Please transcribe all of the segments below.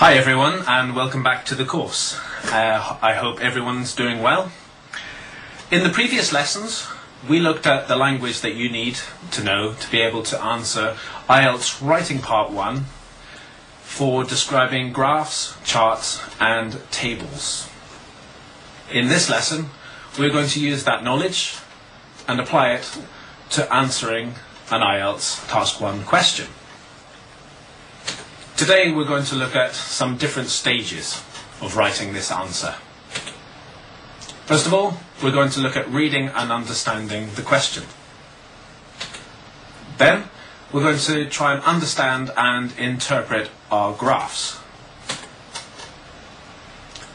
Hi everyone, and welcome back to the course. I hope everyone's doing well. In the previous lessons, we looked at the language that you need to know to be able to answer IELTS Writing Part 1 for describing graphs, charts and tables. In this lesson, we're going to use that knowledge and apply it to answering an IELTS Task 1 question. Today we're going to look at some different stages of writing this answer. First of all, we're going to look at reading and understanding the question. Then, we're going to try and understand and interpret our graphs.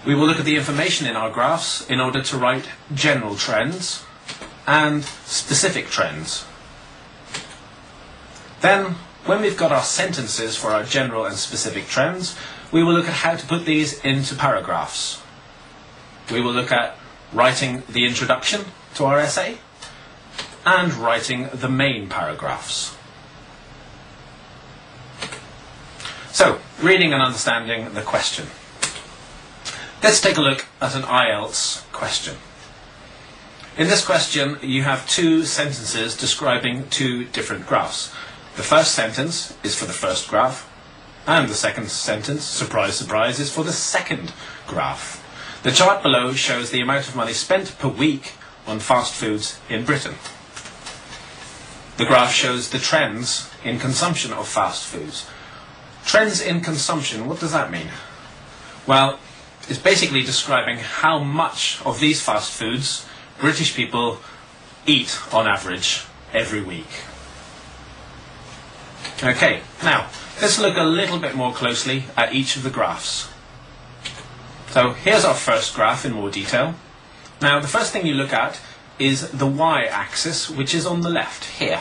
We will look at the information in our graphs in order to write general trends and specific trends. Then, when we've got our sentences for our general and specific trends, we will look at how to put these into paragraphs. We will look at writing the introduction to our essay and writing the main paragraphs. So, reading and understanding the question. Let's take a look at an IELTS question. In this question, you have two sentences describing two different graphs. The first sentence is for the first graph, and the second sentence, surprise, surprise, is for the second graph. The chart below shows the amount of money spent per week on fast foods in Britain. The graph shows the trends in consumption of fast foods. Trends in consumption, what does that mean? Well, it's basically describing how much of these fast foods British people eat on average every week. Okay, now let's look a little bit more closely at each of the graphs. So here's our first graph in more detail. Now the first thing you look at is the y-axis, which is on the left here.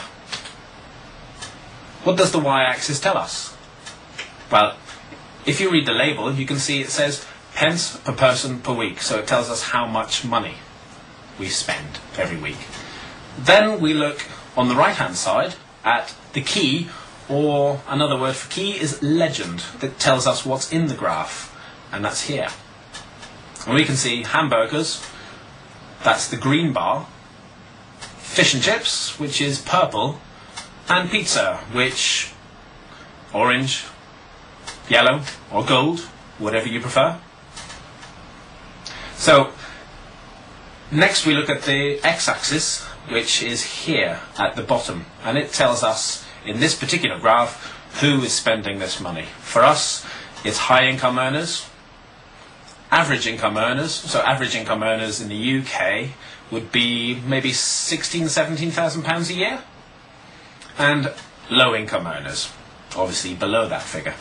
What does the y-axis tell us? Well, if you read the label, you can see it says pence per person per week, so it tells us how much money we spend every week. Then we look on the right-hand side at the key, or another word for key is legend, that tells us what's in the graph, and that's here. And we can see hamburgers, that's the green bar, fish and chips, which is purple, and pizza, which orange, yellow, or gold, whatever you prefer. So, next we look at the x-axis, which is here at the bottom, and it tells us in this particular graph who is spending this money. For us, it's high income earners, average income earners, so average income earners in the UK would be maybe £16,000–17,000 a year, and low income earners, obviously below that figure.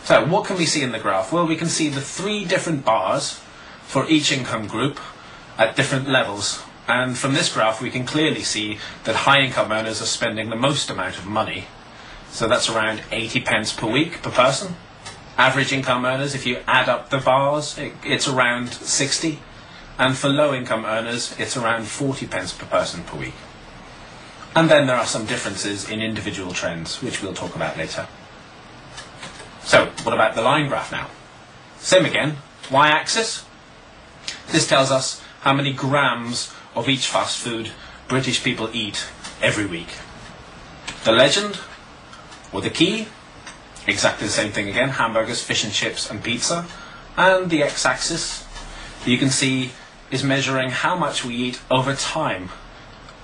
So what can we see in the graph? Well, we can see the three different bars for each income group at different levels. And from this graph we can clearly see that high income earners are spending the most amount of money. So that's around 80 pence per week per person. Average income earners, if you add up the bars, it's around 60. And for low income earners, it's around 40 pence per person per week. And then there are some differences in individual trends, which we'll talk about later. So, what about the line graph now? Same again, y-axis. This tells us how many grams of each fast food British people eat every week. The legend, or the key, exactly the same thing again, hamburgers, fish and chips and pizza. And the x-axis, you can see, is measuring how much we eat over time.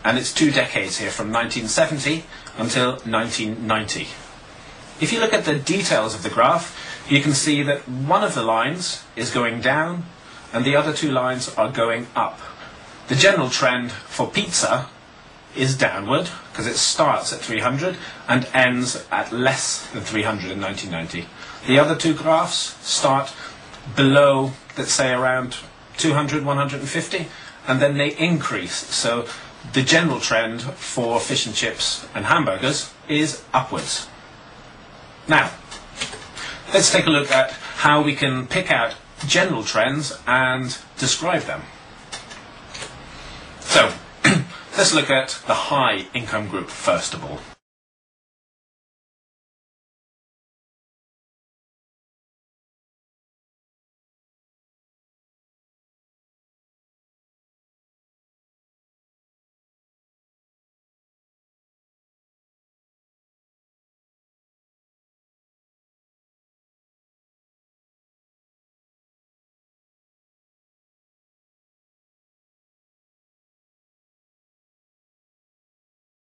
And it's 2 decades here, from 1970 until 1990. If you look at the details of the graph, you can see that one of the lines is going down and the other two lines are going up. The general trend for pizza is downward, because it starts at 300 and ends at less than 300 in 1990. The other two graphs start below, let's say around 200, 150, and then they increase. So the general trend for fish and chips and hamburgers is upwards. Now, let's take a look at how we can pick out general trends and describe them. So, let's look at the high income group first of all.